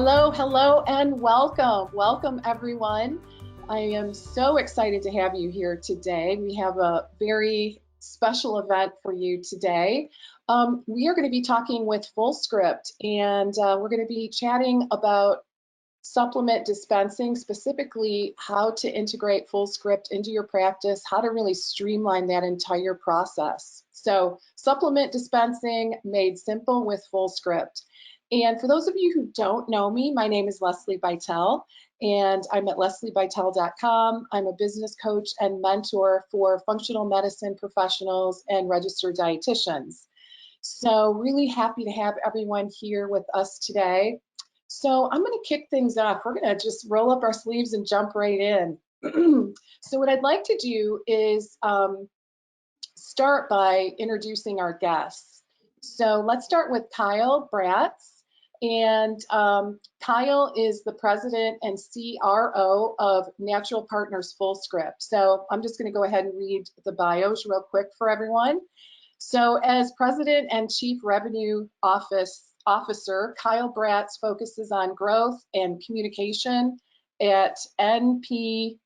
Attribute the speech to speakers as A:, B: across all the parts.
A: Hello, hello, and welcome. Welcome, everyone. I am so excited to have you here today. We have a very special event for you today. We are going to be talking with Fullscript, and we're going to be chatting about supplement dispensing, specifically how to integrate Fullscript into your practice, how to really streamline that entire process. So, supplement dispensing made simple with Fullscript. And for those of you who don't know me, my name is Lesli Bitel, and I'm at leslibitel.com. I'm a business coach and mentor for functional medicine professionals and registered dietitians. So really happy to have everyone here with us today. So I'm going to kick things off. We're going to just roll up our sleeves and jump right in. So what I'd like to do is start by introducing our guests. So let's start with Kyle Braatz. And Kyle is the president and CRO of Natural Partners Fullscript. So I'm just going to go ahead and read the bios real quick for everyone. So as president and chief revenue officer, Kyle Braatz focuses on growth and communication at NPFS.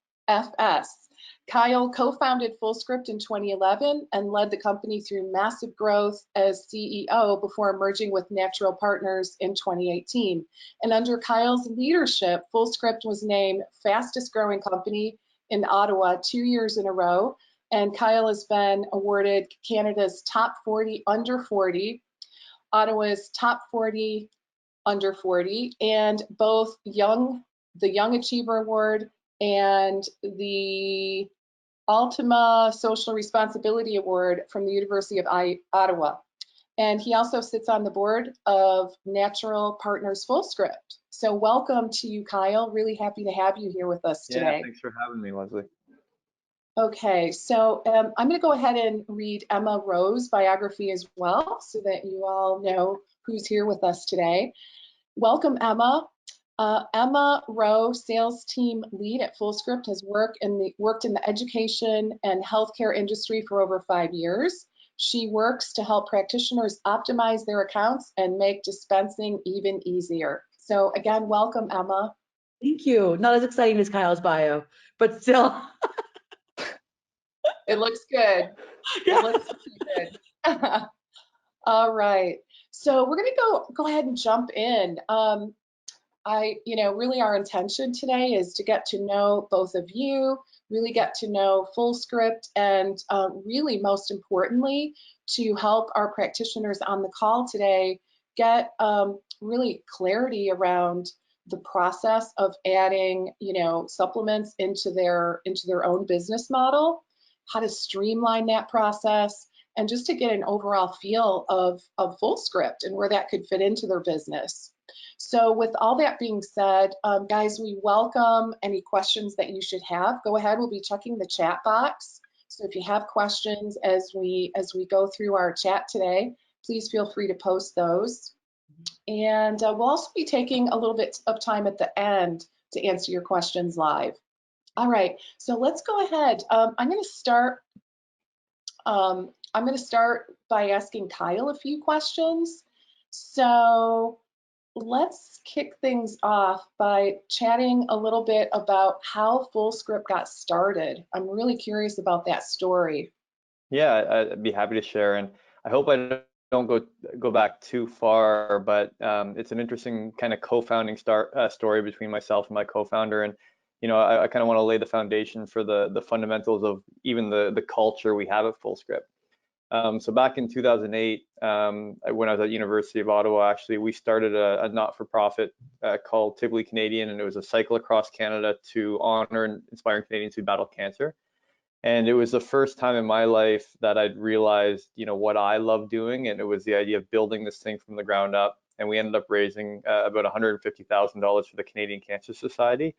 A: Kyle co-founded Fullscript in 2011 and led the company through massive growth as CEO before merging with Natural Partners in 2018. And under Kyle's leadership, Fullscript was named fastest growing company in Ottawa 2 years in a row. And Kyle has been awarded Canada's top 40 under 40, Ottawa's top 40 under 40, and both the Young Achiever Award and the Ultima Social Responsibility Award from the University of Ottawa. And he also sits on the board of Natural Partners Fullscript. So welcome to you, Kyle. Really happy to have you here with us today.
B: Yeah, thanks for having me, Leslie.
A: Okay, so I'm going to go ahead and read Emma Rowe's biography as well, so that you all know who's here with us today. Welcome, Emma. Emma Rowe, sales team lead at Fullscript, has worked in the education and healthcare industry for over 5 years. She works to help practitioners optimize their accounts and make dispensing even easier. So again, welcome, Emma.
C: Thank you. Not as exciting as Kyle's bio, but still.
A: It looks good.
C: Yeah.
A: It looks good. All right. So we're going to go ahead and jump in. Really our intention today is to get to know both of you, really get to know Fullscript, and really most importantly, to help our practitioners on the call today get really clarity around the process of adding, supplements into their own business model, how to streamline that process, and just to get an overall feel of Fullscript and where that could fit into their business. So with all that being said, guys, we welcome any questions that you should have. Go ahead, we'll be checking the chat box. So if you have questions as we go through our chat today, please feel free to post those. And we'll also be taking a little bit of time at the end to answer your questions live. All right, so let's go ahead. I'm going to start by asking Kyle a few questions. So let's kick things off by chatting a little bit about how Fullscript got started. I'm really curious about that story.
B: Yeah, I'd be happy to share, and I hope I don't go back too far, but it's an interesting kind of co-founding story between myself and my co-founder, and I kind of want to lay the foundation for the fundamentals of even the culture we have at Fullscript. So back in 2008, when I was at University of Ottawa, actually, we started a not-for-profit called Typically Canadian, and it was a cycle across Canada to honor and inspire Canadians who battle cancer. And it was the first time in my life that I'd realized, what I love doing, and it was the idea of building this thing from the ground up. And we ended up raising about $150,000 for the Canadian Cancer Society.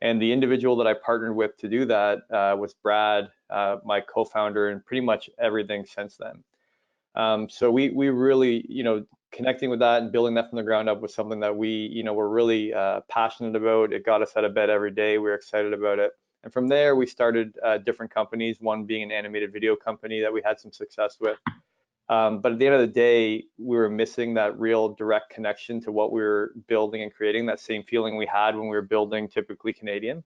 B: And the individual that I partnered with to do that was Brad, my co-founder, and pretty much everything since then. So we really, connecting with that and building that from the ground up was something that we, were really passionate about. It got us out of bed every day. We were excited about it. And from there, we started different companies, one being an animated video company that we had some success with. But at the end of the day, we were missing that real direct connection to what we were building and creating, that same feeling we had when we were building typically Canadian.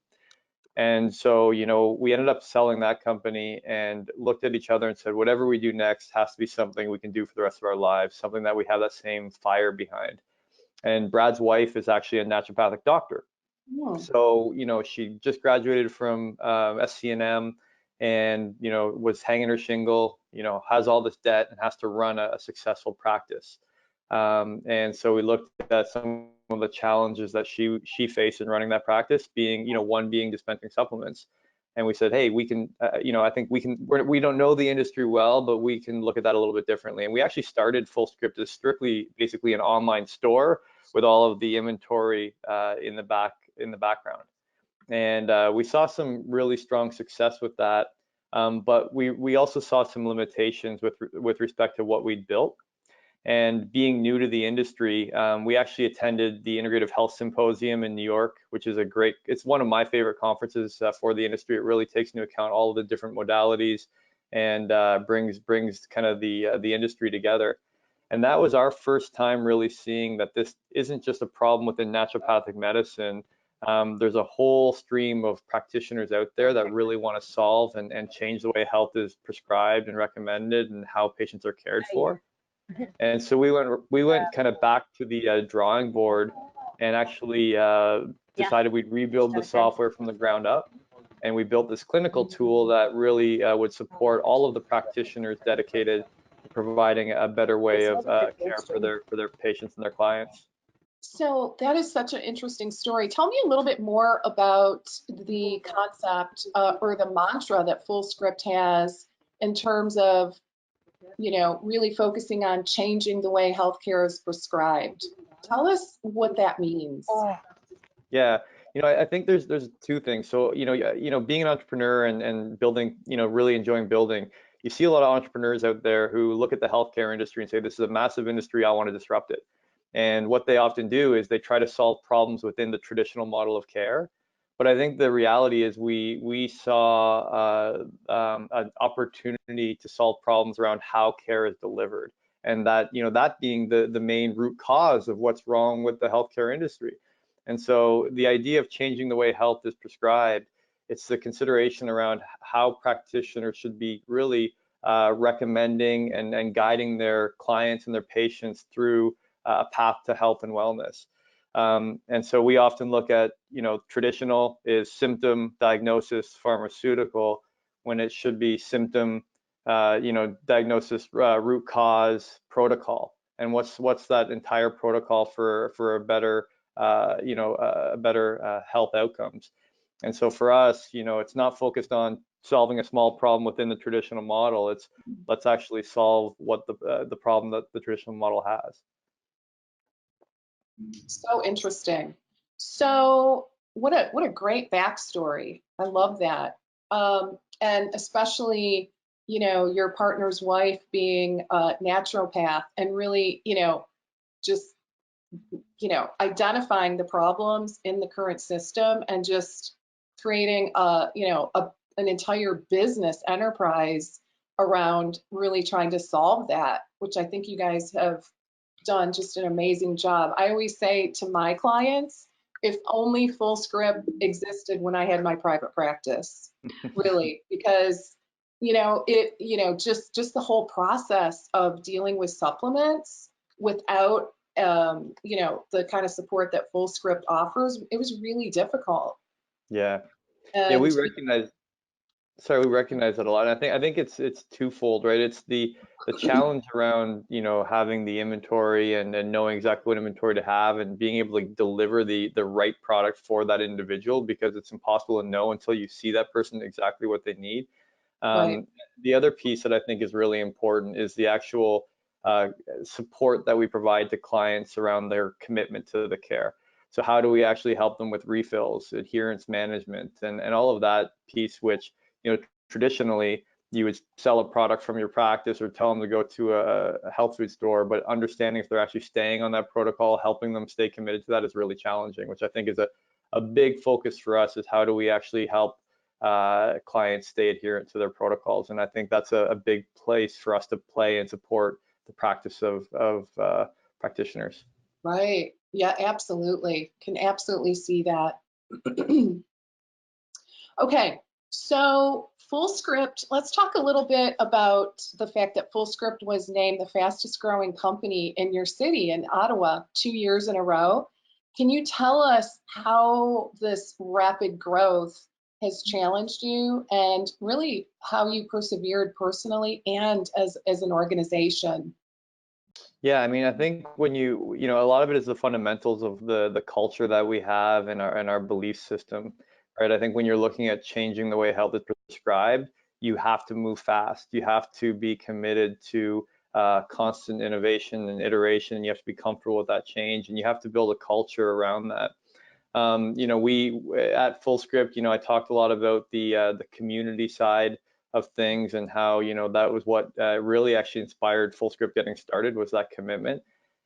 B: And so, we ended up selling that company and looked at each other and said, whatever we do next has to be something we can do for the rest of our lives, something that we have that same fire behind. And Brad's wife is actually a naturopathic doctor.
A: Oh.
B: So, she just graduated from SCNM and, was hanging her shingle, has all this debt and has to run a successful practice. And so we looked at some of the challenges that she faced in running that practice, being, one being dispensing supplements. And we said, hey, we can, I think we don't know the industry well, but we can look at that a little bit differently. And we actually started Fullscript as strictly, basically an online store with all of the inventory in the background. And we saw some really strong success with that. But we also saw some limitations with respect to what we'd built. And being new to the industry, we actually attended the Integrative Health Symposium in New York, which is it's one of my favorite conferences for the industry. It really takes into account all of the different modalities and brings kind of the industry together. And that was our first time really seeing that this isn't just a problem within naturopathic medicine. There's a whole stream of practitioners out there that really want to solve and change the way health is prescribed and recommended and how patients are cared for. And so we went kind of back to the drawing board and actually decided we'd rebuild the software from the ground up. And we built this clinical tool that really would support all of the practitioners dedicated to providing a better way of care for their patients and their clients.
A: So that is such an interesting story. Tell me a little bit more about the concept or the mantra that Fullscript has in terms of, really focusing on changing the way healthcare is prescribed. Tell us what that means.
B: Yeah, I think there's two things. So, being an entrepreneur and building, really enjoying building, you see a lot of entrepreneurs out there who look at the healthcare industry and say, this is a massive industry, I want to disrupt it. And what they often do is they try to solve problems within the traditional model of care. But I think the reality is we saw an opportunity to solve problems around how care is delivered, and that that being the main root cause of what's wrong with the healthcare industry. And so the idea of changing the way health is prescribed, it's the consideration around how practitioners should be really recommending and guiding their clients and their patients through a path to health and wellness. And so we often look at, traditional is symptom, diagnosis, pharmaceutical, when it should be symptom, diagnosis, root cause, protocol. And what's that entire protocol for a better, better health outcomes. And so for us, it's not focused on solving a small problem within the traditional model. It's let's actually solve what the problem that the traditional model has.
A: So interesting. So what a great backstory. I love that. And especially, your partner's wife being a naturopath and really, just, identifying the problems in the current system and just creating an entire business enterprise around really trying to solve that, which I think you guys have done just an amazing job. I always say to my clients, if only Fullscript existed when I had my private practice, really, because just the whole process of dealing with supplements without the kind of support that Fullscript offers, it was really difficult.
B: Yeah.
A: And
B: We recognize that a lot. And I think it's twofold, right? It's the challenge around, having the inventory and knowing exactly what inventory to have and being able to deliver the right product for that individual, because it's impossible to know until you see that person exactly what they need.
A: Right.
B: The other piece that I think is really important is the actual support that we provide to clients around their commitment to the care. So how do we actually help them with refills, adherence management, and all of that piece, which, traditionally you would sell a product from your practice or tell them to go to a health food store, but understanding if they're actually staying on that protocol, helping them stay committed to that is really challenging, which I think is a big focus for us, is how do we actually help clients stay adherent to their protocols. And I think that's a big place for us to play and support the practice of practitioners.
A: Right. Yeah, absolutely. Can absolutely see that. Okay, so Fullscript, let's talk a little bit about the fact that Fullscript was named the fastest growing company in your city, in Ottawa, 2 years in a row. Can you tell us how this rapid growth has challenged you and really how you persevered personally and as an organization?
B: Yeah, I mean, I think when you know, a lot of it is the fundamentals of the culture that we have and our belief system, right? I think when you're looking at changing the way health is prescribed, you have to move fast. You have to be committed to constant innovation and iteration. You have to be comfortable with that change, and you have to build a culture around that. You know, we at Fullscript, you know, I talked a lot about the community side of things and how, you know, that was what really actually inspired Fullscript getting started, was that commitment.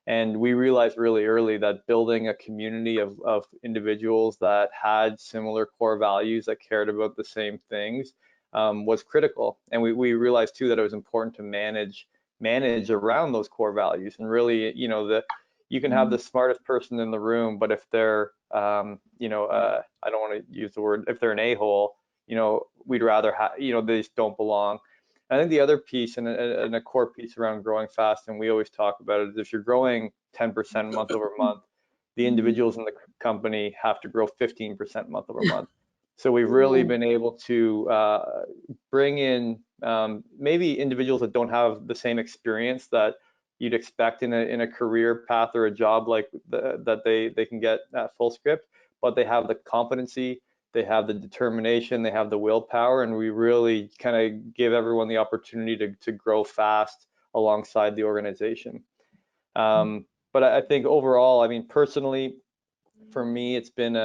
B: And we realized really early that building a community of individuals that had similar core values, that cared about the same things, was critical. And we realized too that it was important to manage around those core values. And really, you know, you can have the smartest person in the room, but if they're, you know, I don't want to use the word, if they're an a-hole, you know, we'd rather have, you know, they just don't belong. I think the other piece and a core piece around growing fast, and we always talk about it, is if you're growing 10% month over month, the individuals in the company have to grow 15% month over month. So we've really been able to bring in maybe individuals that don't have the same experience that you'd expect in a career path or a job like that they can get at Fullscript, but they have the competency, they have the determination, they have the willpower, and we really kind of give everyone the opportunity to grow fast alongside the organization. But I think overall, I mean, personally, for me, it's been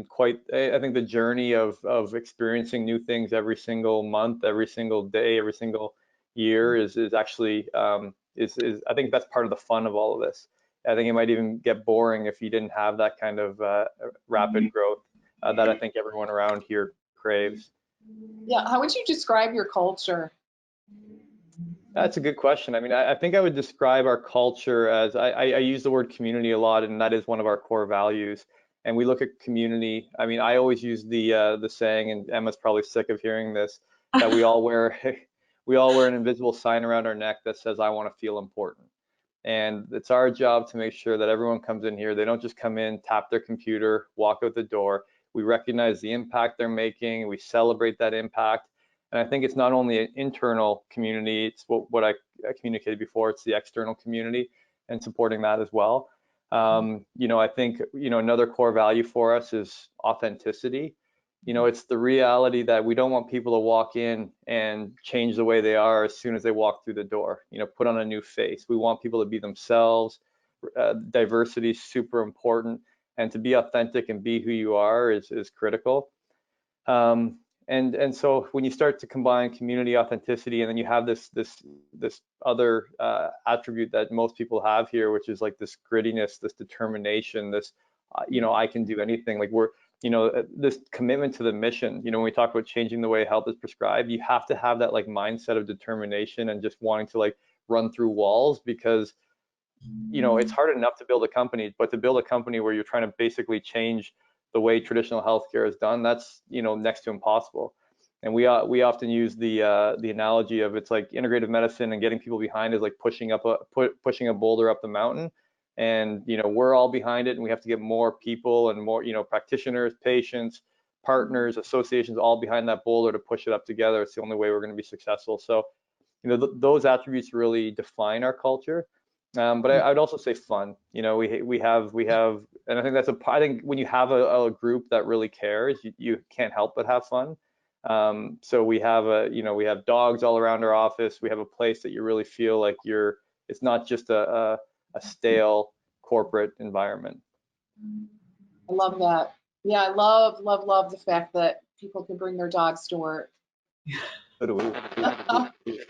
B: quite, I think the journey of experiencing new things every single month, every single day, every single year is actually I think that's part of the fun of all of this. I think it might even get boring if you didn't have that kind of rapid growth that I think everyone around here craves.
A: Yeah, how would you describe your culture?
B: That's a good question. I mean, I think I would describe our culture as, I use the word community a lot, and that is one of our core values. And we look at community. I mean, I always use the saying, and Emma's probably sick of hearing this, that we all wear an invisible sign around our neck that says, "I want to feel important." And it's our job to make sure that everyone comes in here. They don't just come in, tap their computer, walk out the door. We recognize the impact they're making. We celebrate that impact. And I think it's not only an internal community, it's what I communicated before, it's the external community and supporting that as well. You know, I think, you know, another core value for us is authenticity. You know, it's the reality that we don't want people to walk in and change the way they are as soon as they walk through the door, you know, put on a new face. We want people to be themselves. Diversity is super important, and to be authentic and be who you are is critical. And so when you start to combine community, authenticity, and then you have this other attribute that most people have here, which is like this grittiness, this determination, this you know, I can do anything. Like you know, this commitment to the mission. You know, when we talk about changing the way health is prescribed, you have to have that like mindset of determination and just wanting to like run through walls, because you know, it's hard enough to build a company, but to build a company where you're trying to basically change the way traditional healthcare is done, that's, you know, next to impossible. And we often use the analogy of, it's like integrative medicine, and getting people behind is like pushing a boulder up the mountain. And you know, we're all behind it, and we have to get more people and more, you know, practitioners, patients, partners, associations, all behind that boulder to push it up together. It's the only way we're going to be successful. So, you know, those attributes really define our culture. But I would also say fun. You know, we have, and I think I think when you have a group that really cares, you can't help but have fun. So we have you know, we have dogs all around our office. We have a place that you really feel like it's not just a stale corporate environment.
A: I love that. Yeah, I love the fact that people can bring their dogs to work.
B: So do we.
A: Okay.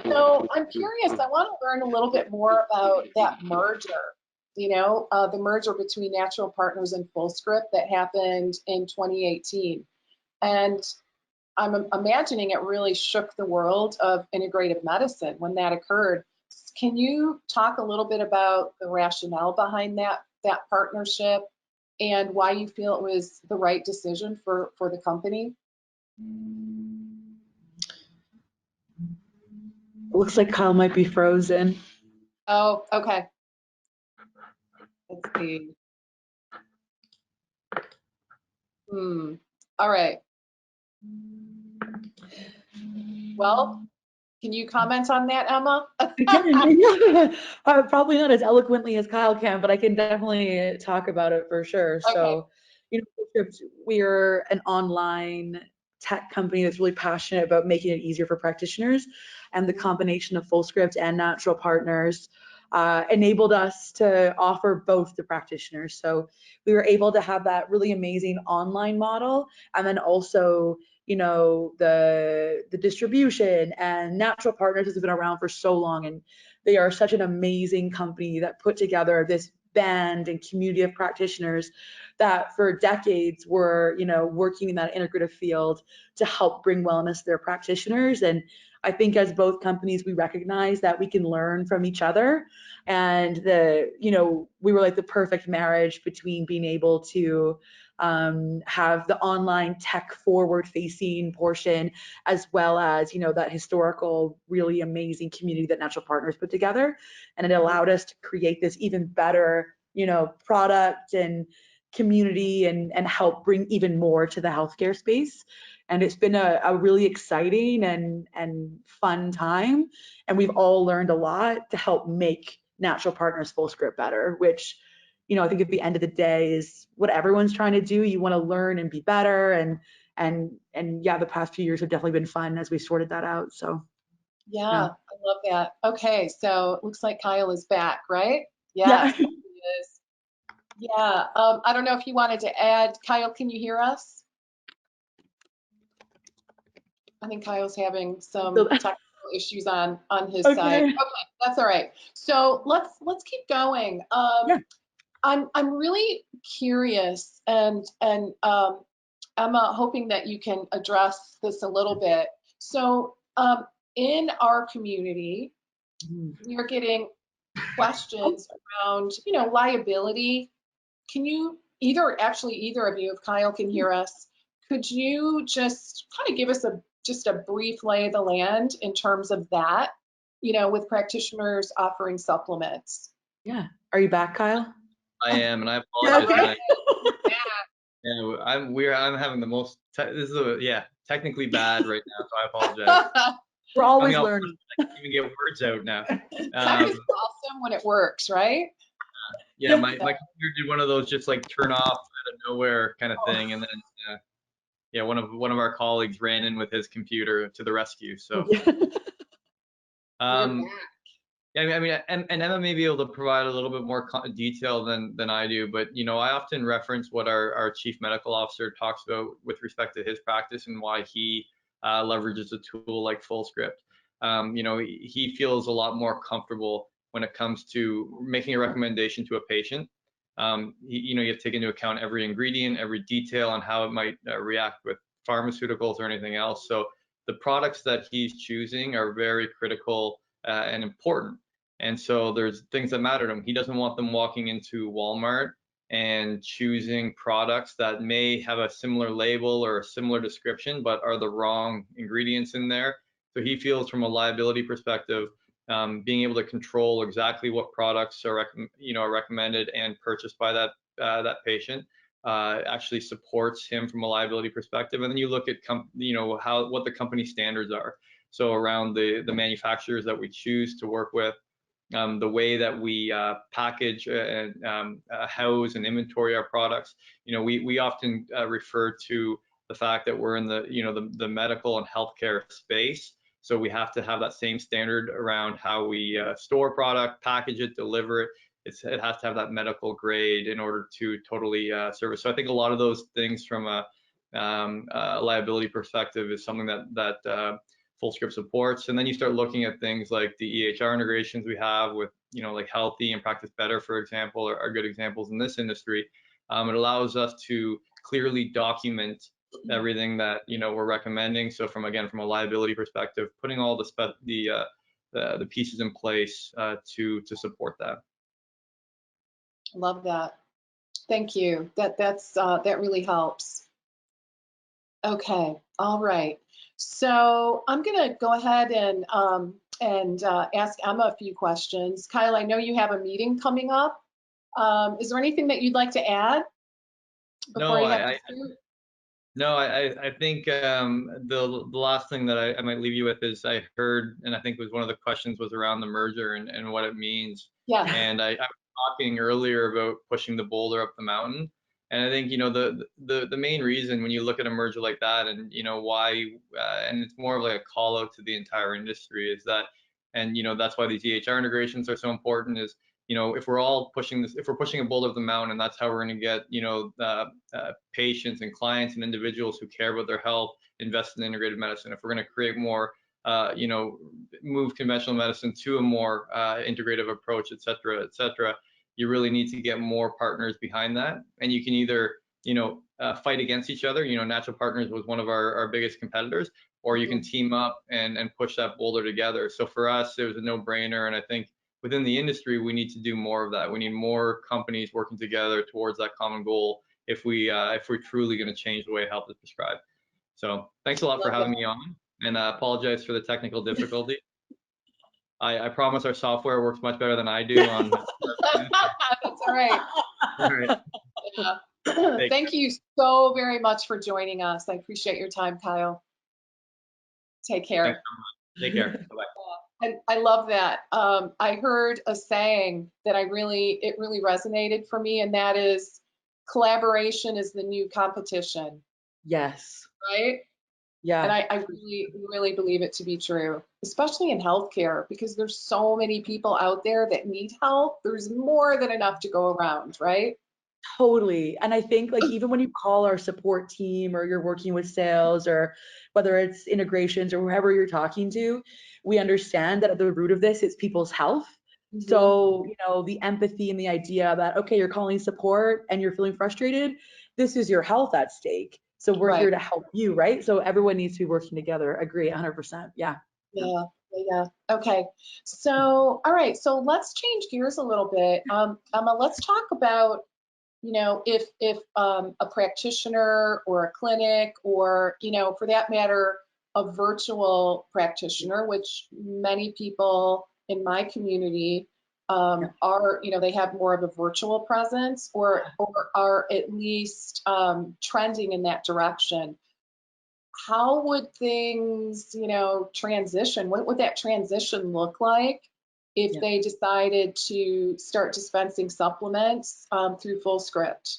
A: So I'm curious, I want to learn a little bit more about that merger, you know, the merger between Natural Partners and Fullscript that happened in 2018. And I'm imagining it really shook the world of integrative medicine when that occurred. Can you talk a little bit about the rationale behind that partnership and why you feel it was the right decision for the company?
C: It looks like Kyle might be frozen.
A: Oh, okay. Let's see. All right. Well, can you comment on that, Emma?
C: Probably not as eloquently as Kyle can, but I can definitely talk about it for sure.
A: Okay.
C: So, we're an online tech company that's really passionate about making it easier for practitioners, and the combination of Fullscript and Natural Partners enabled us to offer both to practitioners. So we were able to have that really amazing online model, and then also the distribution. And Natural Partners has been around for so long, and they are such an amazing company that put together this band and community of practitioners that for decades were working in that integrative field to help bring wellness to their practitioners. And I think as both companies, we recognize that we can learn from each other, and we were like the perfect marriage between being able to have the online tech forward facing portion, as well as that historical really amazing community that Natural Partners put together. And it allowed us to create this even better product and community, and help bring even more to the healthcare space. And it's been a really exciting and fun time, and we've all learned a lot to help make Natural Partners Fullscript better, which I think at the end of the day is what everyone's trying to do. You want to learn and be better, and yeah, the past few years have definitely been fun as we sorted that out. So
A: yeah, I love that. Okay, so it looks like Kyle is back, right? Yes,
C: yeah.
A: he is. Yeah, I don't know if you wanted to add. Kyle, can you hear us? I think Kyle's having some technical issues on his side. Okay, that's all right. So let's keep going.
C: Yeah.
A: I'm really curious, and Emma, hoping that you can address this a little bit. So in our community, we are getting questions around, liability. Can you either of you, if Kyle can hear us, could you just kind of give us just a brief lay of the land in terms of that, with practitioners offering supplements?
C: Yeah. Are you back, Kyle?
B: I am, and I apologize.
A: Yeah.
B: Yeah, I'm having the most. This is technically bad right now, so I apologize.
C: We're always learning.
B: I can't even get words out now.
A: Tech is awesome when it works, right?
B: Yeah, my computer did one of those just like turn off out of nowhere kind of thing, and then one of our colleagues ran in with his computer to the rescue. So yeah, I mean, and Emma may be able to provide a little bit more detail than I do, but I often reference what our chief medical officer talks about with respect to his practice and why he leverages a tool like Fullscript. He feels a lot more comfortable when it comes to making a recommendation to a patient. You have to take into account every ingredient, every detail on how it might react with pharmaceuticals or anything else. So the products that he's choosing are very critical and important. And so there's things that matter to him. He doesn't want them walking into Walmart and choosing products that may have a similar label or a similar description, but are the wrong ingredients in there. So he feels from a liability perspective, being able to control exactly what products are recommended and purchased by that patient actually supports him from a liability perspective. And then you look at what the company standards are. So around the manufacturers that we choose to work with, the way that we package and house and inventory our products. We often refer to the fact that we're in the medical and healthcare space. So we have to have that same standard around how we store product, package it, deliver it. It has to have that medical grade in order to totally service. So I think a lot of those things from a liability perspective is something that Fullscript supports. And then you start looking at things like the EHR integrations we have with, like Healthy and Practice Better, for example, are good examples in this industry. It allows us to clearly document everything that we're recommending. So from a liability perspective, putting all the pieces in place to support that.
A: Love that. Thank you. That really helps. Okay. All right. So I'm going to go ahead and ask Emma a few questions. Kyle, I know you have a meeting coming up. Is there anything that you'd like to add before you have to shoot?
B: No, I think the last thing that I might leave you with is I heard, and I think was one of the questions was around the merger and what it means.
A: Yeah.
B: And I was talking earlier about pushing the boulder up the mountain. And I think the main reason when you look at a merger like that, and why, and it's more of like a call out to the entire industry, is that, and that's why these EHR integrations are so important, is if we're all pushing this, if we're pushing a boulder up the mountain, that's how we're going to get patients and clients and individuals who care about their health invest in integrative medicine. If we're going to create more move conventional medicine to a more integrative approach, et cetera, you really need to get more partners behind that. And you can either fight against each other. Natural Partners was one of our biggest competitors, or you can team up and push that boulder together. So for us, it was a no-brainer, and I think within the industry, we need to do more of that. We need more companies working together towards that common goal if we're truly going to change the way health is prescribed. So thanks a lot for having me on, and I apologize for the technical difficulty. I promise our software works much better than I do on.
A: That's all right.
B: All right.
A: Thank you so very much for joining us. I appreciate your time, Kyle. Take care.
B: Thanks so much. Take care. Bye-bye.
A: I love that. I heard a saying that it really resonated for me, and that is, collaboration is the new competition.
C: Yes.
A: Right?
C: Yeah.
A: And I really believe it to be true, especially in healthcare, because there's so many people out there that need help. There's more than enough to go around, right?
C: Totally. And I think like even when you call our support team or you're working with sales or whether it's integrations or whoever you're talking to, we understand that at the root of this is people's health. Mm-hmm. So, the empathy and the idea that, okay, you're calling support and you're feeling frustrated, this is your health at stake. So we're here to help you, right? So everyone needs to be working together. Agree 100%. Yeah.
A: Yeah. Okay. So, all right. So let's change gears a little bit. Emma, let's talk about, if a practitioner or a clinic or, for that matter, a virtual practitioner, which many people in my community are, they have more of a virtual presence or are at least trending in that direction. How would things, transition? What would that transition look like if they decided to start dispensing supplements through Fullscript?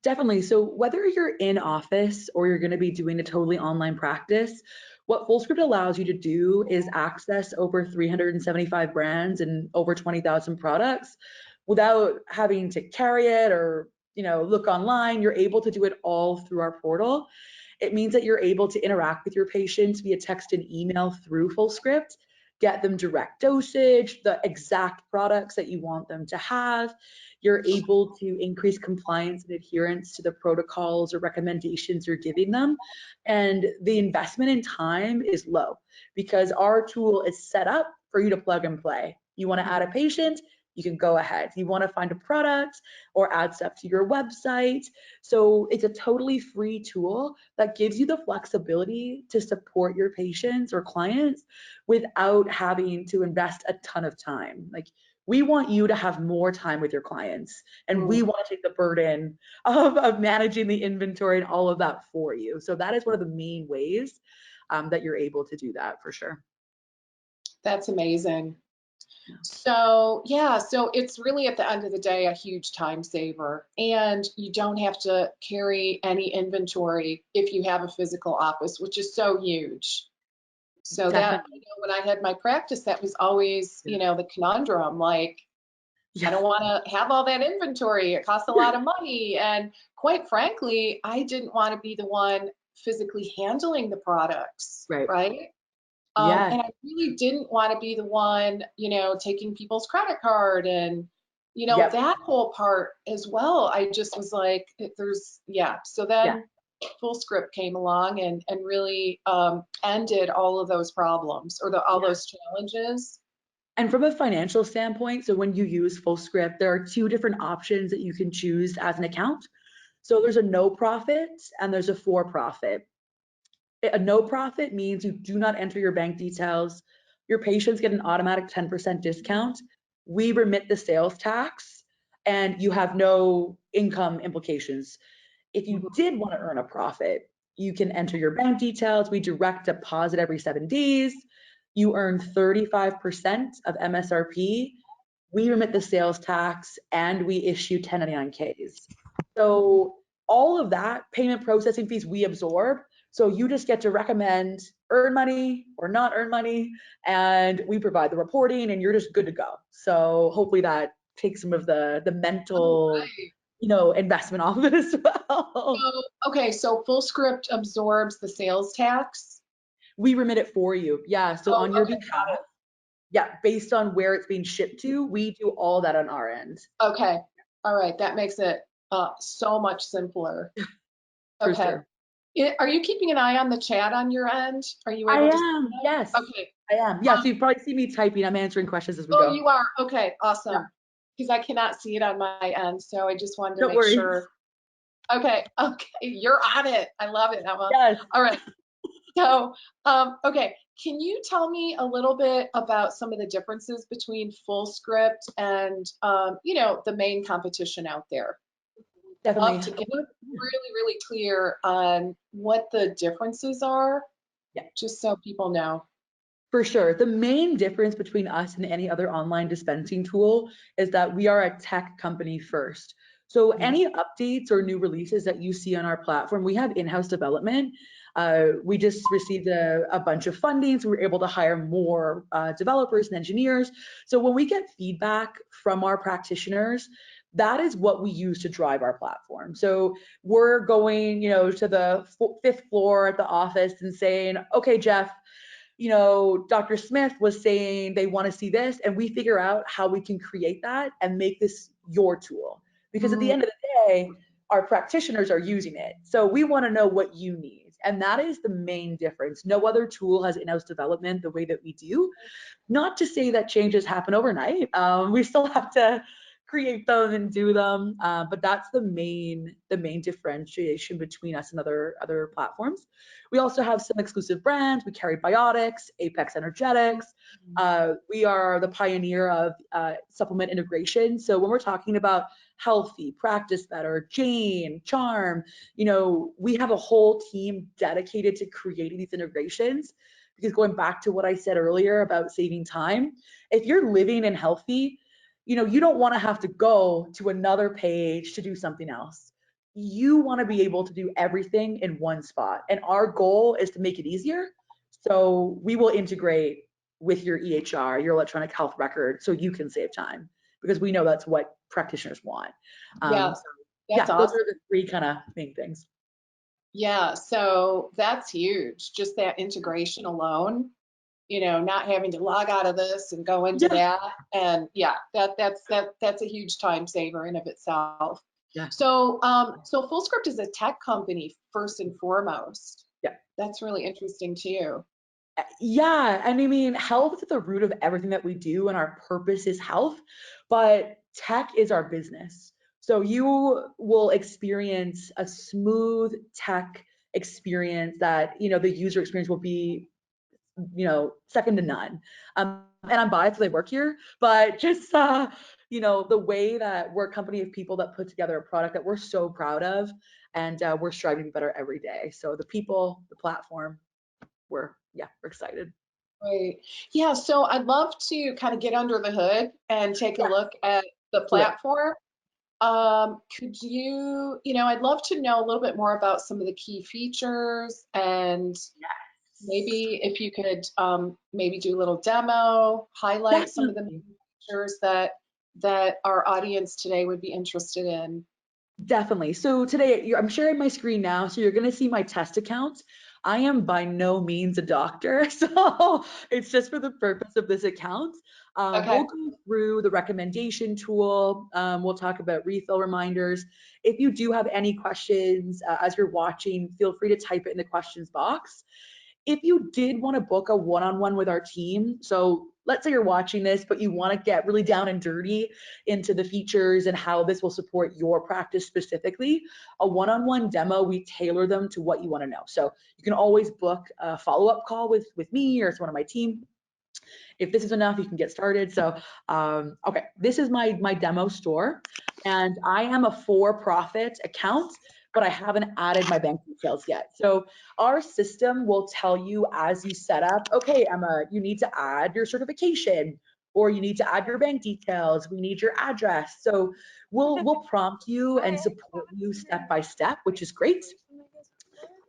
C: Definitely. So whether you're in office or you're going to be doing a totally online practice, what Fullscript allows you to do is access over 375 brands and over 20,000 products without having to carry it or, look online. You're able to do it all through our portal. It means that you're able to interact with your patients via text and email through Fullscript, get them direct dosage, the exact products that you want them to have. You're able to increase compliance and adherence to the protocols or recommendations you're giving them. And the investment in time is low because our tool is set up for you to plug and play. You want to add a patient, you can go ahead. You want to find a product or add stuff to your website. So it's a totally free tool that gives you the flexibility to support your patients or clients without having to invest a ton of time. Like, we want you to have more time with your clients, and we want to take the burden of managing the inventory and all of that for you. So that is one of the main ways that you're able to do that for sure.
A: That's amazing. So so it's really at the end of the day a huge time saver, and you don't have to carry any inventory if you have a physical office, which is so huge. So that, when I had my practice, that was always, the conundrum, like, I don't want to have all that inventory. It costs a lot of money. And quite frankly, I didn't want to be the one physically handling the products, right? And I really didn't want to be the one, taking people's credit card and, that whole part as well. I just was like, so then Fullscript came along and really ended all of those problems or all those challenges.
C: And from a financial standpoint, so when you use Fullscript, there are two different options that you can choose as an account. So there's a no profit and there's a for profit. A no profit means you do not enter your bank details. Your patients get an automatic 10% discount. We remit the sales tax and you have no income implications. If you did want to earn a profit, you can enter your bank details. We direct deposit every 7 days. You earn 35% of MSRP. We remit the sales tax and we issue 1099Ks. So all of that payment processing fees we absorb. So you just get to recommend earn money or not earn money, and we provide the reporting and you're just good to go. So hopefully that takes some of the mental, investment off of it as well.
A: Okay, so Fullscript absorbs the sales tax.
C: We remit it for you. Yeah, so on your behalf. Yeah, based on where it's being shipped to, we do all that on our end.
A: Okay, all right, that makes it so much simpler.
C: For sure.
A: Are you keeping an eye on the chat on your end? Are you able to?
C: I am, yes.
A: Okay.
C: I am. Yeah, so you probably see me typing. I'm answering questions as we go.
A: Oh, you are? Okay, awesome. Because I cannot see it on my end, so I just wanted to make sure. Okay, you're on it. I love it, Emma.
C: Yes.
A: All right. So, okay, can you tell me a little bit about some of the differences between Fullscript and, the main competition out there?
C: Definitely.
A: Love to get really, really clear on what the differences are, just so people know.
C: For sure. The main difference between us and any other online dispensing tool is that we are a tech company first. So any updates or new releases that you see on our platform, we have in-house development. We just received a bunch of funding, so we're able to hire more developers and engineers. So when we get feedback from our practitioners, that is what we use to drive our platform. So we're going, to the 5th floor at the office and saying, okay, Jeff, Dr. Smith was saying they want to see this, and we figure out how we can create that and make this your tool. Because at the end of the day, our practitioners are using it. So we want to know what you need. And that is the main difference. No other tool has in-house development the way that we do. Not to say that changes happen overnight. We still have to create them and do them, but that's the main differentiation between us and other platforms. We also have some exclusive brands. We carry Biotics, Apex Energetics. We are the pioneer of supplement integration. So when we're talking about Healthy, Practice Better, Jane, Charm, we have a whole team dedicated to creating these integrations. Because going back to what I said earlier about saving time, if you're living in Healthy, you don't want to have to go to another page to do something else. You want to be able to do everything in one spot. And our goal is to make it easier. So we will integrate with your EHR, your electronic health record, so you can save time, because we know that's what practitioners want.
A: That's awesome.
C: Those are the 3 kind of main things.
A: Yeah, so that's huge. Just that integration alone. Not having to log out of this and go into that. And that's a huge time saver in of itself.
C: Yeah.
A: So Fullscript is a tech company first and foremost.
C: Yeah.
A: That's really interesting too.
C: Yeah, and I mean, health is at the root of everything that we do, and our purpose is health, but tech is our business. So you will experience a smooth tech experience that, the user experience will be second to none. And I'm biased because I work here, but just, the way that we're a company of people that put together a product that we're so proud of, and we're striving to be better every day. So the people, the platform, we're excited.
A: Right. Yeah. So I'd love to kind of get under the hood and take a look at the platform. Could you, I'd love to know a little bit more about some of the key features, and maybe if you could maybe do a little demo, highlight some of the features that our audience today would be interested in.
C: Definitely. So today I'm sharing my screen now, so you're going to see my test account. I am by no means a doctor, so it's just for the purpose of this account.
A: Okay.
C: We'll go through the recommendation tool. We'll talk about refill reminders. If you do have any questions as you're watching, feel free to type it in the questions box. If you did want to book a one-on-one with our team, so let's say you're watching this, but you want to get really down and dirty into the features and how this will support your practice specifically, a one-on-one demo, we tailor them to what you want to know. So you can always book a follow-up call with me or someone on my team. If this is enough, you can get started. So, okay, this is my demo store, and I am a for-profit account, but I haven't added my bank details yet. So our system will tell you as you set up, okay, Emma, you need to add your certification, or you need to add your bank details. We need your address. So we'll prompt you and support you step by step, which is great.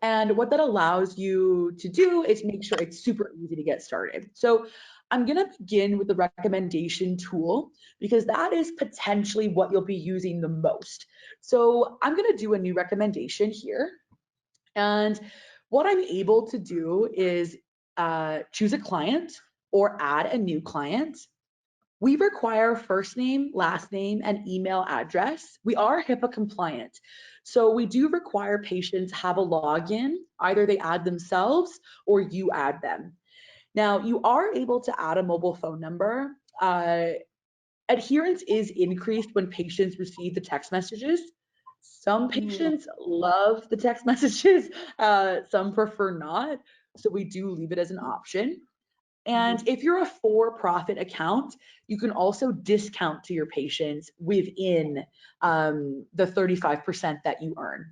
C: And what that allows you to do is make sure it's super easy to get started. So I'm going to begin with the recommendation tool because that is potentially what you'll be using the most. So I'm going to do a new recommendation here. And what I'm able to do is choose a client or add a new client. We require first name, last name, and email address. We are HIPAA compliant. So we do require patients have a login. Either they add themselves or you add them. Now, you are able to add a mobile phone number. Adherence is increased when patients receive the text messages. Some patients love the text messages, some prefer not. So we do leave it as an option. And if you're a for-profit account, you can also discount to your patients within the 35% that you earn.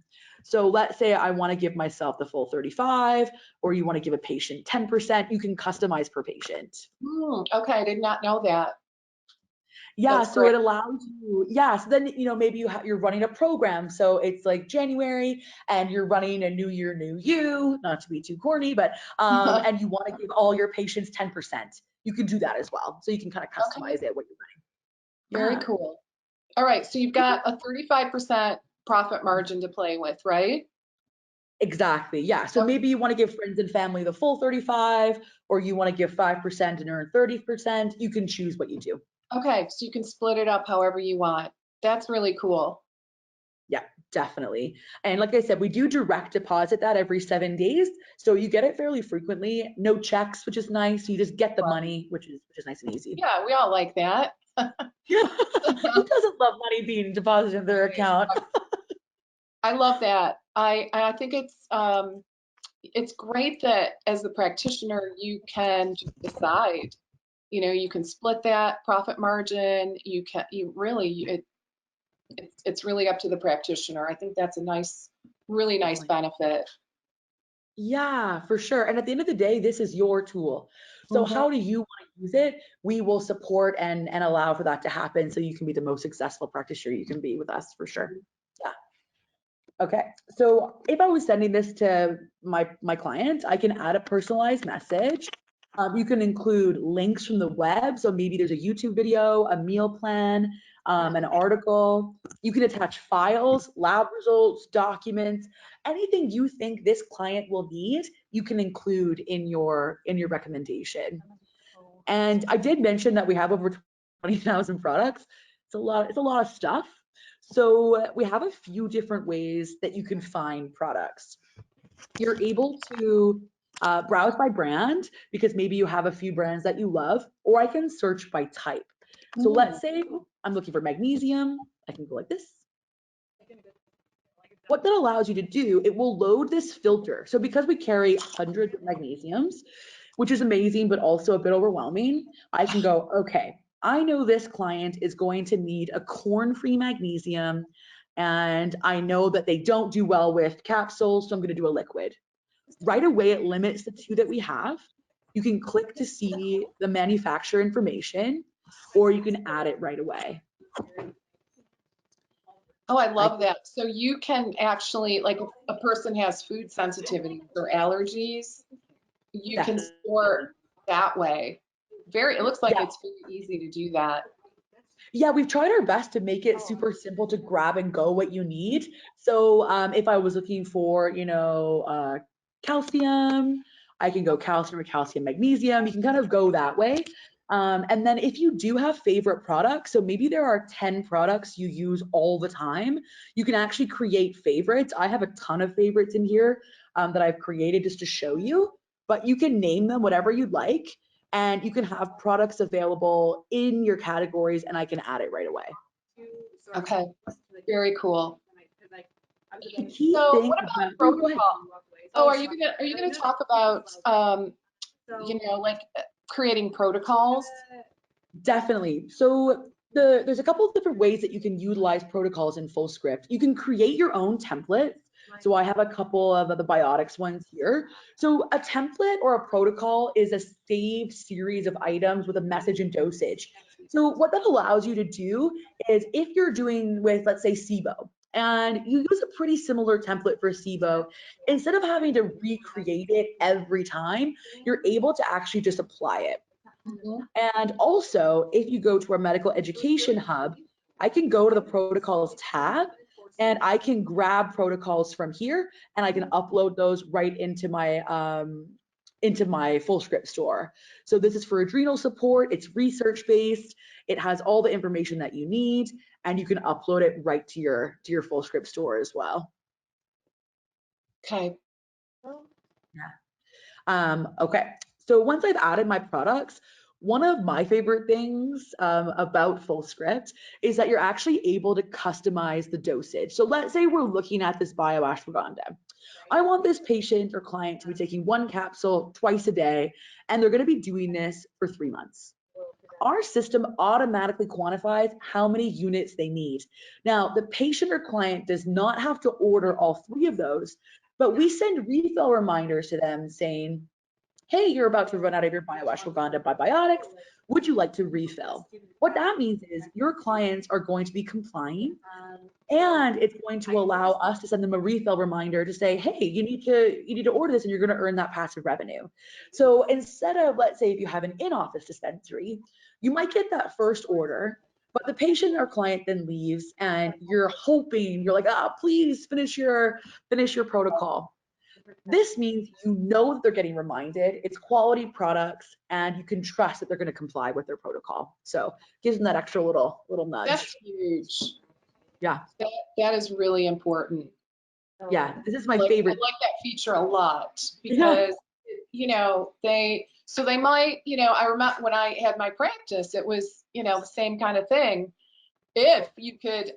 C: So let's say I want to give myself the full 35, or you want to give a patient 10%, you can customize per patient.
A: Okay, I did not know that.
C: Yeah,
A: That's
C: so
A: great.
C: it allows you, yeah, so then, maybe you're running a program. So it's like January and you're running a new year, new you, not to be too corny, but, and you want to give all your patients 10%. You can do that as well. So you can kind of customize it what you're running.
A: Very cool. All right, so you've got a 35% profit margin to play with, right?
C: Exactly, yeah. So maybe you want to give friends and family the full 35, or you want to give 5% and earn 30%. You can choose what you do.
A: Okay, so you can split it up however you want. That's really cool.
C: Yeah, definitely. And like I said, we do direct deposit that every 7 days. So you get it fairly frequently, no checks, which is nice. You just get the money, which is nice and easy.
A: Yeah, we all like that.
C: Yeah. Who doesn't love money being deposited in their account?
A: I love that. I think it's great that as the practitioner you can just decide. You can split that profit margin. It's really up to the practitioner. I think that's a really nice benefit.
C: Yeah, for sure. And at the end of the day, this is your tool. So how do you want to use it? We will support and allow for that to happen so you can be the most successful practitioner you can be with us, for sure. Yeah. Okay. So if I was sending this to my client, I can add a personalized message. You can include links from the web. So maybe there's a YouTube video, a meal plan, an article. You can attach files, lab results, documents, anything you think this client will need, you can include in your recommendation. And I did mention that we have over 20,000 products. It's a lot of stuff. So we have a few different ways that you can find products. You're able to browse by brand because maybe you have a few brands that you love, or I can search by type. So let's say I'm looking for magnesium. I can go like this. What that allows you to do, it will load this filter. So because we carry hundreds of magnesiums, which is amazing, but also a bit overwhelming, I can go, okay, I know this client is going to need a corn-free magnesium, and I know that they don't do well with capsules, so I'm going to do a liquid. Right away, it limits the two that we have. You can click to see the manufacturer information, or you can add it right away.
A: Oh, I love that. So you can actually, like if a person has food sensitivities or allergies, you can sort that way. It looks like it's very easy to do that.
C: Yeah, we've tried our best to make it super simple to grab and go what you need. So if I was looking for, calcium. I can go calcium or calcium magnesium. You can kind of go that way. And then if you do have favorite products, so maybe there are 10 products you use all the time, you can actually create favorites. I have a ton of favorites in here that I've created just to show you, but you can name them whatever you'd like, and you can have products available in your categories, and I can add it right away.
A: Okay, very cool.
C: The key
A: So
C: thing
A: what about
C: about, oh, go ahead.
A: Oh, are you gonna talk about you know, like creating protocols?
C: Definitely. So there's a couple of different ways that you can utilize protocols in Fullscript. You can create your own templates. So I have a couple of the biotics ones here. So a template or a protocol is a saved series of items with a message and dosage. So what that allows you to do is if you're doing with, let's say, SIBO, and you use a pretty similar template for SIBO, instead of having to recreate it every time, you're able to actually just apply it.
A: Mhm.
C: And also, if you go to our medical education hub, I can go to the protocols tab and I can grab protocols from here and I can upload those right into my Fullscript store. So this is for adrenal support, it's research based, it has all the information that you need, and you can upload it right to your Fullscript store as well.
A: Okay.
C: Yeah. Okay. So once I've added my products, one of my favorite things about Fullscript is that you're actually able to customize the dosage. So let's say we're looking at this bioashwagandha. I want this patient or client to be taking 1 capsule twice a day, and they're going to be doing this for 3 months. Our system automatically quantifies how many units they need. Now, the patient or client does not have to order all 3 of those, but we send refill reminders to them saying, hey, you're about to run out of your bioashwagandha biotics. Would you like to refill? What that means is your clients are going to be complying, and it's going to allow us to send them a refill reminder to say, hey, you need to order this and you're going to earn that passive revenue. So instead of, let's say, if you have an in-office dispensary, you might get that first order, but the patient or client then leaves and you're like, please finish your protocol. This means you know that they're getting reminded, it's quality products, and you can trust that they're going to comply with their protocol. So gives them that extra little nudge.
A: That's huge.
C: Yeah.
A: That is really important.
C: Yeah, this is my favorite.
A: I like that feature a lot
C: Yeah.
A: because, you know, they might, you know, I remember when I had my practice, it was, you know, the same kind of thing. If you could